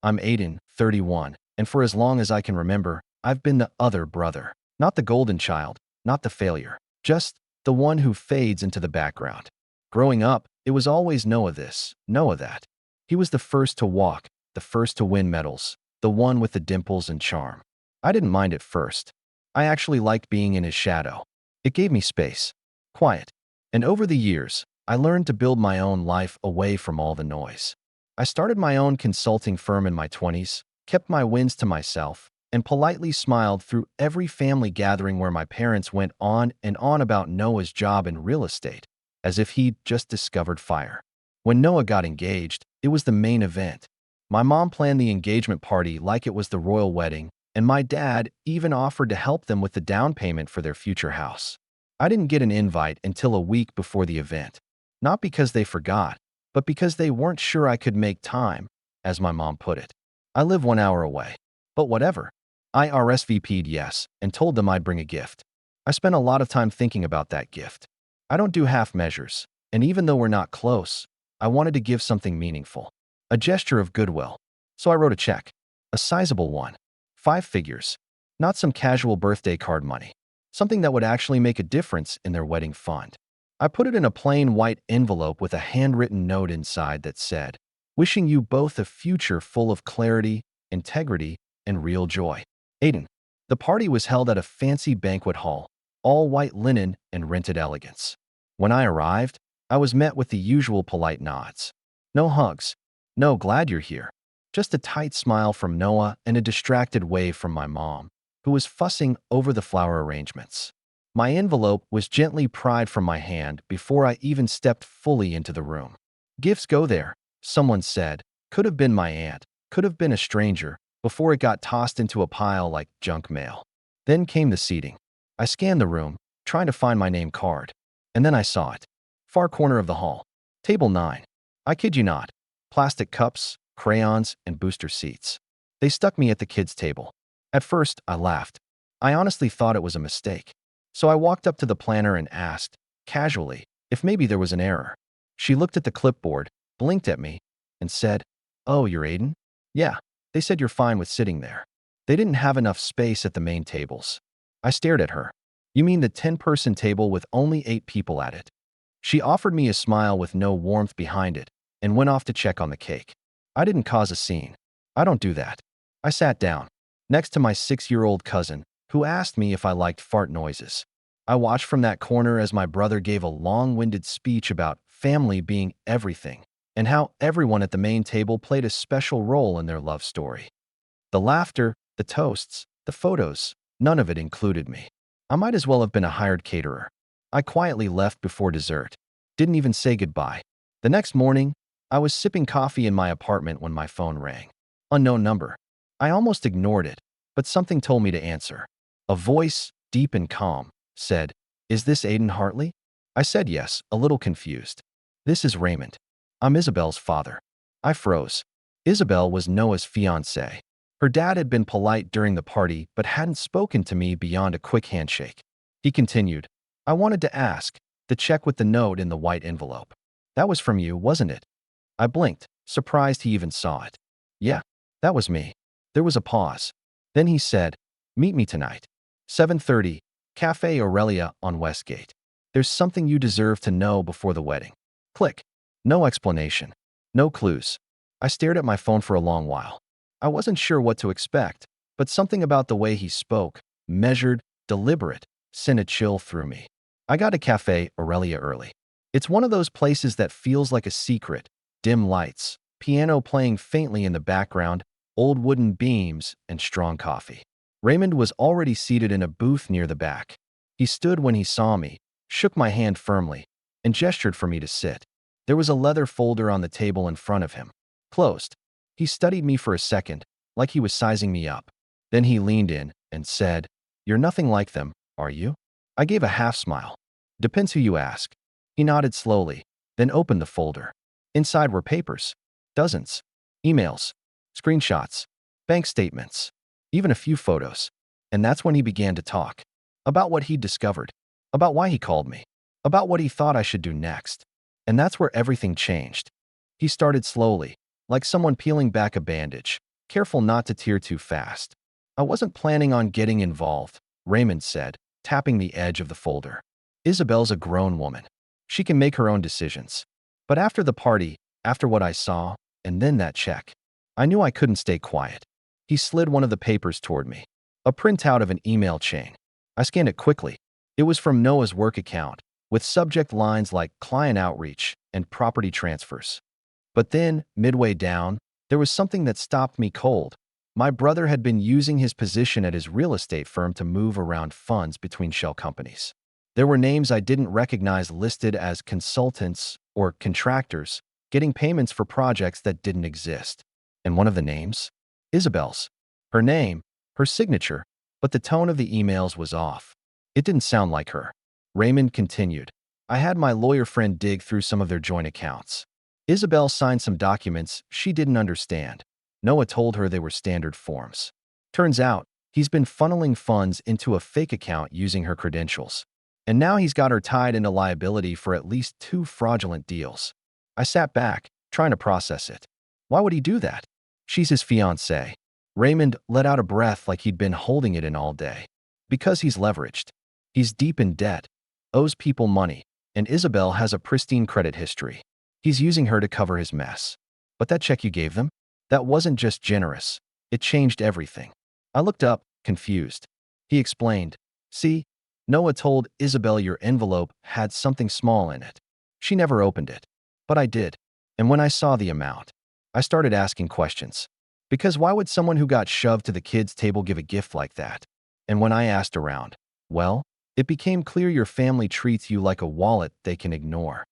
I'm Aidan, 31, and for as long as I can remember, I've been the other brother. Not the golden child, not the failure, just the one who fades into the background. Growing up, it was always Noah this, Noah that. He was the first to walk, the first to win medals, the one with the dimples and charm. I didn't mind at first. I actually liked being in his shadow. It gave me space, quiet. And over the years, I learned to build my own life away from all the noise. I started my own consulting firm in my 20s, kept my wins to myself, and politely smiled through every family gathering where my parents went on and on about Noah's job in real estate, as if he'd just discovered fire. When Noah got engaged, it was the main event. My mom planned the engagement party like it was the royal wedding, and my dad even offered to help them with the down payment for their future house. I didn't get an invite until a week before the event, not because they forgot, but because they weren't sure I could make time, as my mom put it. I live 1 hour away. But whatever. I RSVP'd yes and told them I'd bring a gift. I spent a lot of time thinking about that gift. I don't do half measures, and even though we're not close, I wanted to give something meaningful. A gesture of goodwill. So I wrote a check. A sizable one. 5 figures. Not some casual birthday card money. Something that would actually make a difference in their wedding fund. I put it in a plain white envelope with a handwritten note inside that said, "Wishing you both a future full of clarity, integrity, and real joy. Aidan." The party was held at a fancy banquet hall, all white linen and rented elegance. When I arrived, I was met with the usual polite nods. No hugs. No glad you're here. Just a tight smile from Noah and a distracted wave from my mom, who was fussing over the flower arrangements. My envelope was gently pried from my hand before I even stepped fully into the room. "Gifts go there," someone said. Could have been my aunt, could have been a stranger, before it got tossed into a pile like junk mail. Then came the seating. I scanned the room, trying to find my name card. And then I saw it. Far corner of the hall. Table 9. I kid you not. Plastic cups, crayons, and booster seats. They stuck me at the kids' table. At first, I laughed. I honestly thought it was a mistake. So I walked up to the planner and asked, casually, if maybe there was an error. She looked at the clipboard, blinked at me, and said, "Oh, you're Aidan? Yeah, they said you're fine with sitting there. They didn't have enough space at the main tables." I stared at her. "You mean the 10-person table with only 8 people at it?" She offered me a smile with no warmth behind it and went off to check on the cake. I didn't cause a scene. I don't do that. I sat down, next to my 6-year-old cousin, who asked me if I liked fart noises. I watched from that corner as my brother gave a long-winded speech about family being everything and how everyone at the main table played a special role in their love story. The laughter, the toasts, the photos, none of it included me. I might as well have been a hired caterer. I quietly left before dessert. Didn't even say goodbye. The next morning, I was sipping coffee in my apartment when my phone rang. Unknown number. I almost ignored it, but something told me to answer. A voice, deep and calm, said, "Is this Aidan Hartley?" I said yes, a little confused. "This is Raymond. I'm Isabel's father." I froze. Isabel was Noah's fiancée. Her dad had been polite during the party but hadn't spoken to me beyond a quick handshake. He continued, "I wanted to ask, the check with the note in the white envelope. That was from you, wasn't it?" I blinked, surprised he even saw it. "Yeah, that was me." There was a pause. Then he said, "Meet me tonight. 7:30, Cafe Aurelia on Westgate. There's something you deserve to know before the wedding." Click. No explanation. No clues. I stared at my phone for a long while. I wasn't sure what to expect, but something about the way he spoke, measured, deliberate, sent a chill through me. I got to Cafe Aurelia early. It's one of those places that feels like a secret. Dim lights, piano playing faintly in the background, old wooden beams, and strong coffee. Raymond was already seated in a booth near the back. He stood when he saw me, shook my hand firmly, and gestured for me to sit. There was a leather folder on the table in front of him. Closed. He studied me for a second, like he was sizing me up. Then he leaned in and said, "You're nothing like them, are you?" I gave a half smile. "Depends who you ask." He nodded slowly, then opened the folder. Inside were papers. Dozens. Emails. Screenshots. Bank statements. Even a few photos. And that's when he began to talk. About what he'd discovered. About why he called me. About what he thought I should do next. And that's where everything changed. He started slowly, like someone peeling back a bandage. careful not to tear too fast. I wasn't planning on getting involved, Raymond said, tapping the edge of the folder. Isabel's a grown woman. She can make her own decisions. But after the party, after what I saw, and then that check, I knew I couldn't stay quiet. He slid one of the papers toward me. A printout of an email chain. I scanned it quickly. It was from Noah's work account, with subject lines like client outreach and property transfers. But then, midway down, there was something that stopped me cold. My brother had been using his position at his real estate firm to move around funds between shell companies. There were names I didn't recognize listed as consultants or contractors, getting payments for projects that didn't exist. And one of the names? Isabel's. Her name, her signature, but the tone of the emails was off. It didn't sound like her. Raymond continued. I had my lawyer friend dig through some of their joint accounts. Isabel signed some documents she didn't understand. Noah told her they were standard forms. Turns out, he's been funneling funds into a fake account using her credentials. And now he's got her tied into liability for at least 2 fraudulent deals. I sat back, trying to process it. Why would he do that? She's his fiancée. Raymond let out a breath like he'd been holding it in all day. Because he's leveraged. He's deep in debt, owes people money, and Isabel has a pristine credit history. He's using her to cover his mess. But that check you gave them? That wasn't just generous. It changed everything. I looked up, confused. He explained. See, Noah told Isabel your envelope had something small in it. She never opened it. But I did. And when I saw the amount, I started asking questions. Because why would someone who got shoved to the kids' table give a gift like that? And when I asked around, well, it became clear your family treats you like a wallet they can ignore.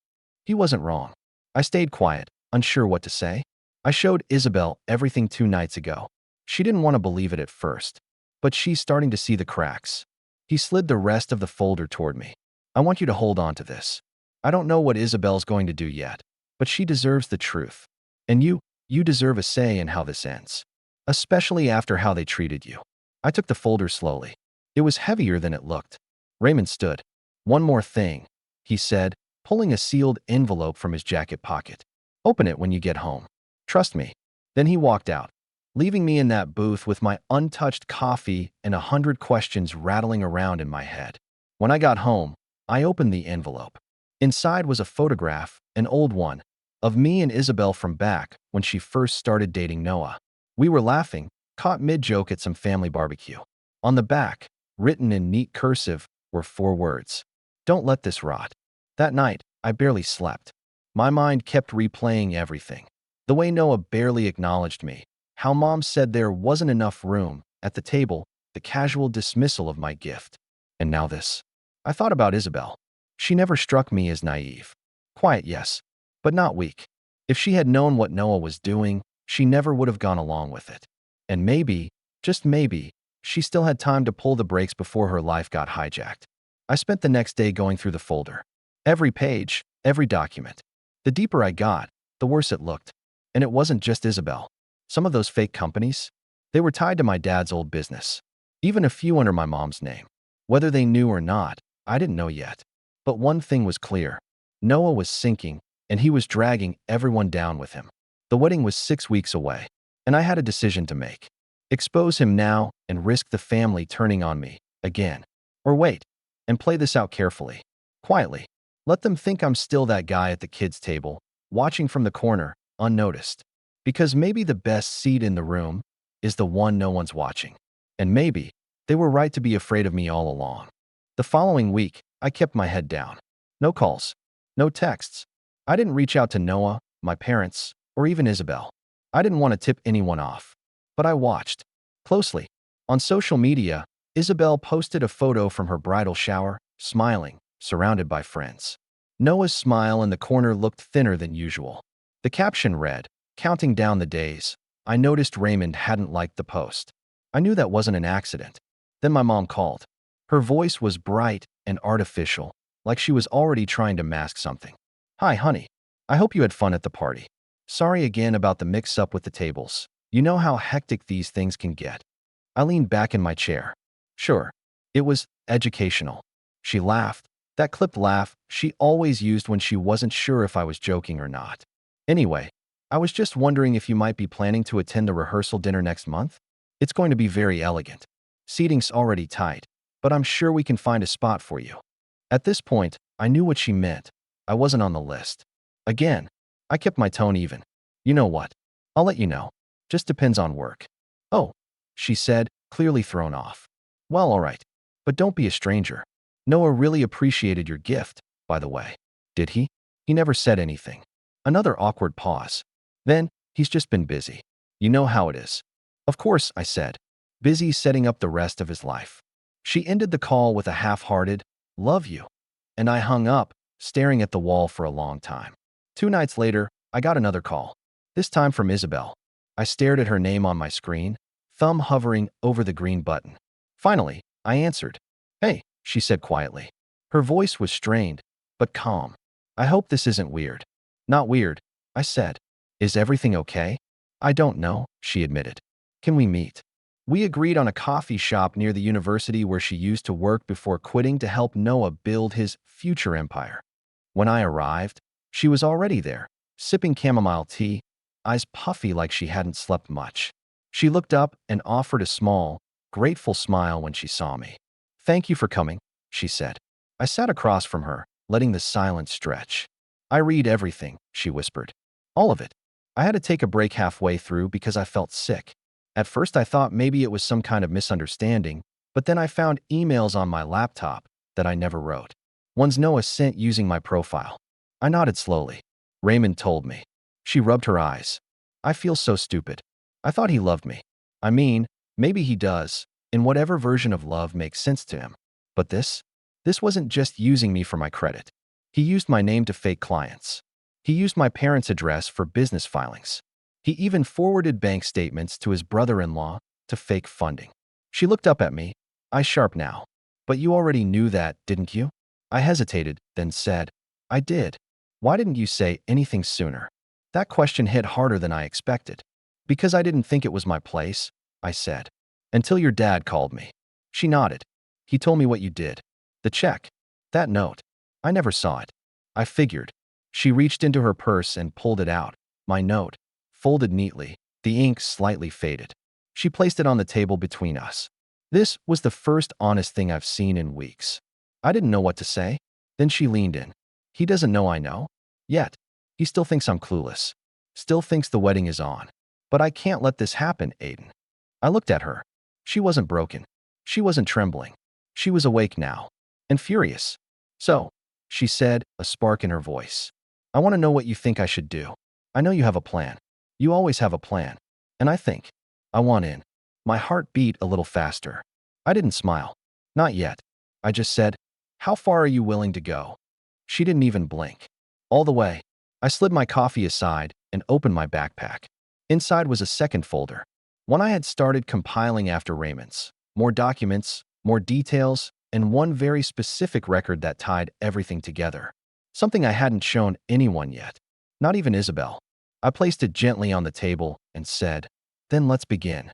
He wasn't wrong. I stayed quiet, unsure what to say. I showed Isabel everything 2 nights ago. She didn't want to believe it at first, but she's starting to see the cracks. He slid the rest of the folder toward me. I want you to hold on to this. I don't know what Isabel's going to do yet, but she deserves the truth. And you deserve a say in how this ends. Especially after how they treated you. I took the folder slowly. It was heavier than it looked. Raymond stood. One more thing, he said, pulling a sealed envelope from his jacket pocket. Open it when you get home. Trust me. Then he walked out, leaving me in that booth with my untouched coffee and 100 questions rattling around in my head. When I got home, I opened the envelope. Inside was a photograph, an old one, of me and Isabel from back when she first started dating Noah. We were laughing, caught mid-joke at some family barbecue. On the back, written in neat cursive, were 4 words. Don't let this rot. That night, I barely slept. My mind kept replaying everything. The way Noah barely acknowledged me, how Mom said there wasn't enough room at the table, the casual dismissal of my gift. And now this. I thought about Isabel. She never struck me as naive. Quiet, yes, but not weak. If she had known what Noah was doing, she never would have gone along with it. And maybe, just maybe, she still had time to pull the brakes before her life got hijacked. I spent the next day going through the folder. Every page, every document. The deeper I got, the worse it looked. And it wasn't just Isabel. Some of those fake companies, they were tied to my dad's old business. Even a few under my mom's name. Whether they knew or not, I didn't know yet. But one thing was clear. Noah was sinking, and he was dragging everyone down with him. The wedding was 6 weeks away, and I had a decision to make. Expose him now and risk the family turning on me again. Or wait, and play this out carefully. Quietly. Let them think I'm still that guy at the kids' table, watching from the corner, unnoticed. Because maybe the best seat in the room is the one no one's watching. And maybe they were right to be afraid of me all along. The following week, I kept my head down. No calls. No texts. I didn't reach out to Noah, my parents, or even Isabel. I didn't want to tip anyone off. But I watched. Closely. On social media, Isabel posted a photo from her bridal shower, smiling, surrounded by friends. Noah's smile in the corner looked thinner than usual. The caption read, "Counting down the days." I noticed Raymond hadn't liked the post. I knew that wasn't an accident. Then my mom called. Her voice was bright and artificial, like she was already trying to mask something. "Hi, honey. I hope you had fun at the party. Sorry again about the mix-up with the tables. You know how hectic these things can get." I leaned back in my chair. Sure, it was educational. She laughed, that clipped laugh she always used when she wasn't sure if I was joking or not. Anyway, I was just wondering if you might be planning to attend the rehearsal dinner next month? It's going to be very elegant. Seating's already tight, but I'm sure we can find a spot for you. At this point, I knew what she meant. I wasn't on the list. Again, I kept my tone even. You know what? I'll let you know. Just depends on work. Oh, she said, clearly thrown off. Well, all right. But don't be a stranger. Noah really appreciated your gift, by the way. Did he? He never said anything. Another awkward pause. Then, he's just been busy. You know how it is. Of course, I said. Busy setting up the rest of his life. She ended the call with a half-hearted, love you. And I hung up, staring at the wall for a long time. 2 nights later, I got another call. This time from Isabel. I stared at her name on my screen, thumb hovering over the green button. Finally, I answered. Hey, she said quietly. Her voice was strained, but calm. I hope this isn't weird. Not weird, I said. Is everything okay? I don't know, she admitted. Can we meet? We agreed on a coffee shop near the university where she used to work before quitting to help Noah build his future empire. When I arrived, she was already there, sipping chamomile tea, eyes puffy like she hadn't slept much. She looked up and offered a small, grateful smile when she saw me. Thank you for coming, she said. I sat across from her, letting the silence stretch. I read everything, she whispered. All of it. I had to take a break halfway through because I felt sick. At first I thought maybe it was some kind of misunderstanding, but then I found emails on my laptop that I never wrote. Ones Noah sent using my profile. I nodded slowly. Raymond told me. She rubbed her eyes. I feel so stupid. I thought he loved me. I mean, maybe he does, in whatever version of love makes sense to him. But this wasn't just using me for my credit. He used my name to fake clients. He used my parents' address for business filings. He even forwarded bank statements to his brother-in-law to fake funding. She looked up at me, eyes sharp now. But you already knew that, didn't you? I hesitated, then said, I did. Why didn't you say anything sooner? That question hit harder than I expected. Because I didn't think it was my place, I said. Until your dad called me. She nodded. He told me what you did. The check. That note. I never saw it. I figured. She reached into her purse and pulled it out. My note. Folded neatly, the ink slightly faded. She placed it on the table between us. This was the first honest thing I've seen in weeks. I didn't know what to say. Then she leaned in. He doesn't know I know. Yet. He still thinks I'm clueless. Still thinks the wedding is on. But I can't let this happen, Aidan. I looked at her. She wasn't broken. She wasn't trembling. She was awake now. And furious. So, she said, a spark in her voice. I want to know what you think I should do. I know you have a plan. You always have a plan. And I think. I want in. My heart beat a little faster. I didn't smile. Not yet. I just said, how far are you willing to go? She didn't even blink. All the way. I slid my coffee aside and opened my backpack. Inside was a second folder. One I had started compiling after Raymond's. More documents, more details, and one very specific record that tied everything together. Something I hadn't shown anyone yet. Not even Isabel. I placed it gently on the table and said, then let's begin.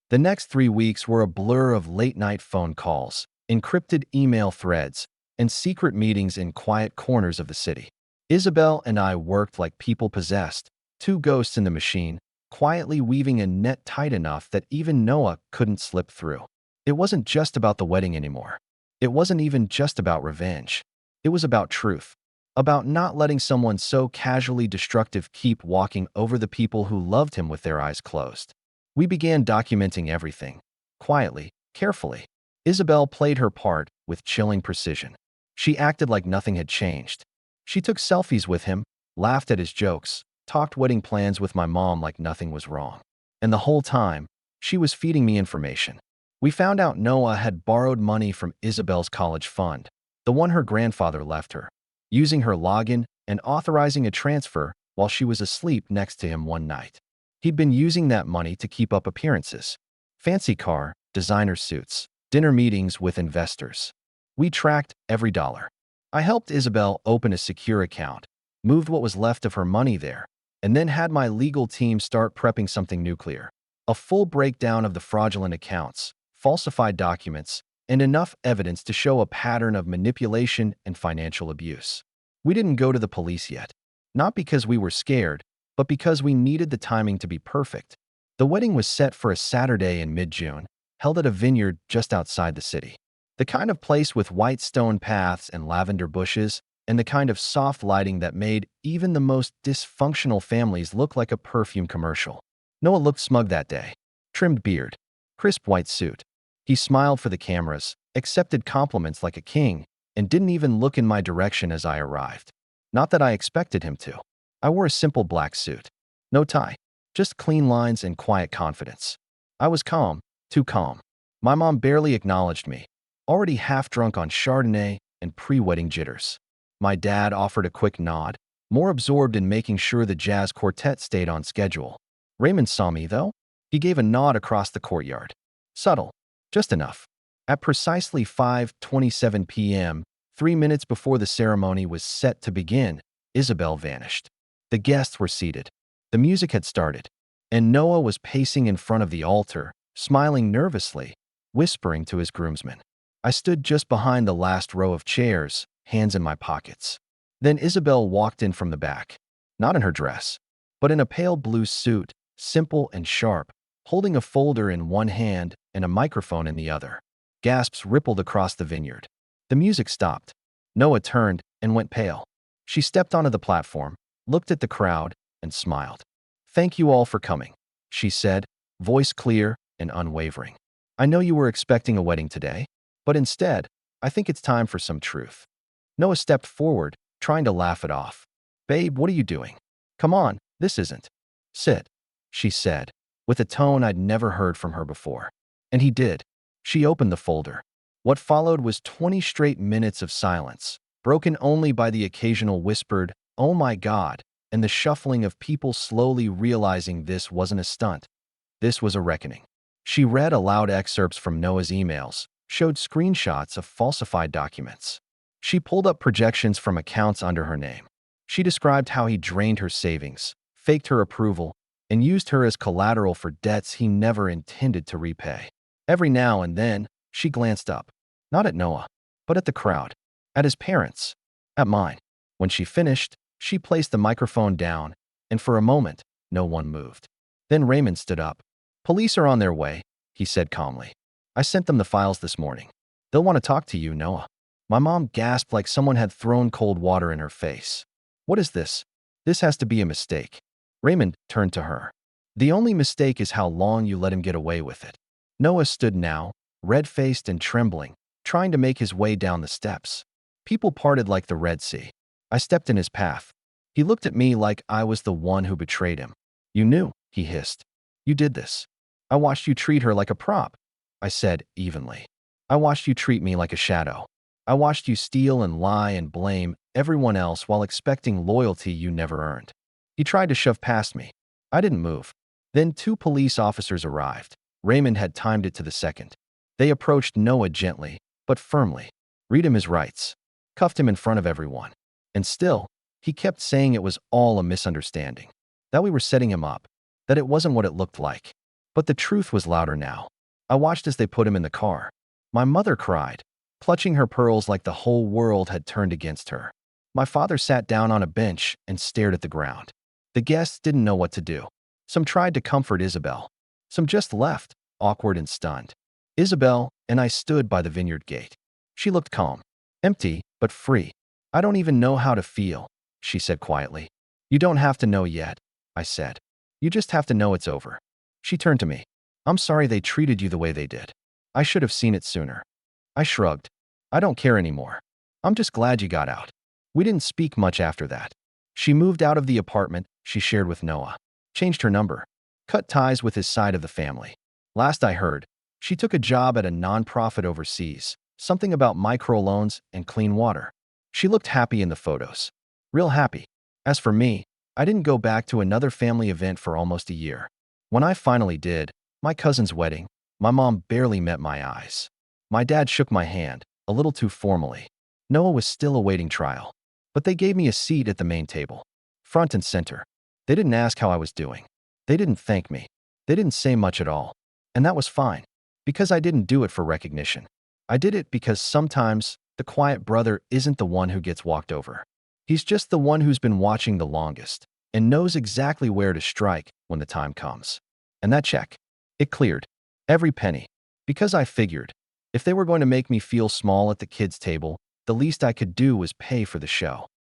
The next 3 weeks were a blur of late-night phone calls, encrypted email threads, and secret meetings in quiet corners of the city. Isabel and I worked like people possessed, 2 ghosts in the machine, quietly weaving a net tight enough that even Noah couldn't slip through. It wasn't just about the wedding anymore. It wasn't even just about revenge. It was about truth. About not letting someone so casually destructive keep walking over the people who loved him with their eyes closed. We began documenting everything. Quietly, carefully. Isabel played her part with chilling precision. She acted like nothing had changed. She took selfies with him, laughed at his jokes, talked wedding plans with my mom like nothing was wrong. And the whole time, she was feeding me information. We found out Noah had borrowed money from Isabel's college fund, the one her grandfather left her, using her login and authorizing a transfer while she was asleep next to him one night. He'd been using that money to keep up appearances. Fancy car, designer suits, dinner meetings with investors. We tracked every dollar. I helped Isabel open a secure account, moved what was left of her money there, and then had my legal team start prepping something nuclear. A full breakdown of the fraudulent accounts, falsified documents, and enough evidence to show a pattern of manipulation and financial abuse. We didn't go to the police yet. Not because we were scared, but because we needed the timing to be perfect. The wedding was set for a Saturday in mid-June, held at a vineyard just outside the city. The kind of place with white stone paths and lavender bushes, and the kind of soft lighting that made even the most dysfunctional families look like a perfume commercial. Noah looked smug that day. Trimmed beard, crisp white suit. He smiled for the cameras, accepted compliments like a king, and didn't even look in my direction as I arrived. Not that I expected him to. I wore a simple black suit. No tie, just clean lines and quiet confidence. I was calm, too calm. My mom barely acknowledged me, already half drunk on Chardonnay and pre-wedding jitters. My dad offered a quick nod, more absorbed in making sure the jazz quartet stayed on schedule. Raymond saw me, though. He gave a nod across the courtyard. Subtle, just enough. At precisely 5:27 p.m., 3 minutes before the ceremony was set to begin, Isabel vanished. The guests were seated. The music had started, and Noah was pacing in front of the altar, smiling nervously, whispering to his groomsmen. I stood just behind the last row of chairs, hands in my pockets. Then Isabel walked in from the back, not in her dress, but in a pale blue suit, simple and sharp, holding a folder in one hand and a microphone in the other. Gasps rippled across the vineyard. The music stopped. Noah turned and went pale. She stepped onto the platform, looked at the crowd, and smiled. "Thank you all for coming," she said, voice clear and unwavering. "I know you were expecting a wedding today, but instead, I think it's time for some truth." Noah stepped forward, trying to laugh it off. "Babe, what are you doing? Come on, this isn't." "Sit," she said, with a tone I'd never heard from her before. And he did. She opened the folder. What followed was 20 straight minutes of silence, broken only by the occasional whispered, "Oh my God," and the shuffling of people slowly realizing this wasn't a stunt. This was a reckoning. She read aloud excerpts from Noah's emails, showed screenshots of falsified documents. She pulled up projections from accounts under her name. She described how he drained her savings, faked her approval, and used her as collateral for debts he never intended to repay. Every now and then, she glanced up, not at Noah, but at the crowd, at his parents, at mine. When she finished, she placed the microphone down, and for a moment, no one moved. Then Raymond stood up. "Police are on their way," he said calmly. "I sent them the files this morning. They'll want to talk to you, Noah." My mom gasped like someone had thrown cold water in her face. "What is this? This has to be a mistake." Raymond turned to her. "The only mistake is how long you let him get away with it." Noah stood now, red-faced and trembling, trying to make his way down the steps. People parted like the Red Sea. I stepped in his path. He looked at me like I was the one who betrayed him. "You knew," he hissed. "You did this. I watched you treat her like a prop," I said evenly. "I watched you treat me like a shadow. I watched you steal and lie and blame everyone else while expecting loyalty you never earned." He tried to shove past me. I didn't move. Then 2 police officers arrived. Raymond had timed it to the second. They approached Noah gently, but firmly. Read him his rights. Cuffed him in front of everyone. And still, he kept saying it was all a misunderstanding. That we were setting him up. That it wasn't what it looked like. But the truth was louder now. I watched as they put him in the car. My mother cried, clutching her pearls like the whole world had turned against her. My father sat down on a bench and stared at the ground. The guests didn't know what to do. Some tried to comfort Isabel. Some just left, awkward and stunned. Isabel and I stood by the vineyard gate. She looked calm, empty, but free. "I don't even know how to feel," she said quietly. "You don't have to know yet," I said. "You just have to know it's over." She turned to me. "I'm sorry they treated you the way they did. I should have seen it sooner." I shrugged. "I don't care anymore. I'm just glad you got out." We didn't speak much after that. She moved out of the apartment she shared with Noah, changed her number, cut ties with his side of the family. Last I heard, she took a job at a nonprofit overseas, something about microloans and clean water. She looked happy in the photos. Real happy. As for me, I didn't go back to another family event for almost a year. When I finally did, my cousin's wedding, my mom barely met my eyes. My dad shook my hand, a little too formally. Noah was still awaiting trial. But they gave me a seat at the main table, front and center. They didn't ask how I was doing. They didn't thank me. They didn't say much at all. And that was fine, because I didn't do it for recognition. I did it because sometimes the quiet brother isn't the one who gets walked over. He's just the one who's been watching the longest. and knows exactly where to strike when the time comes. And that check, it cleared. Every penny. Because I figured, if they were going to make me feel small at the kids' table, the least I could do was pay for the show.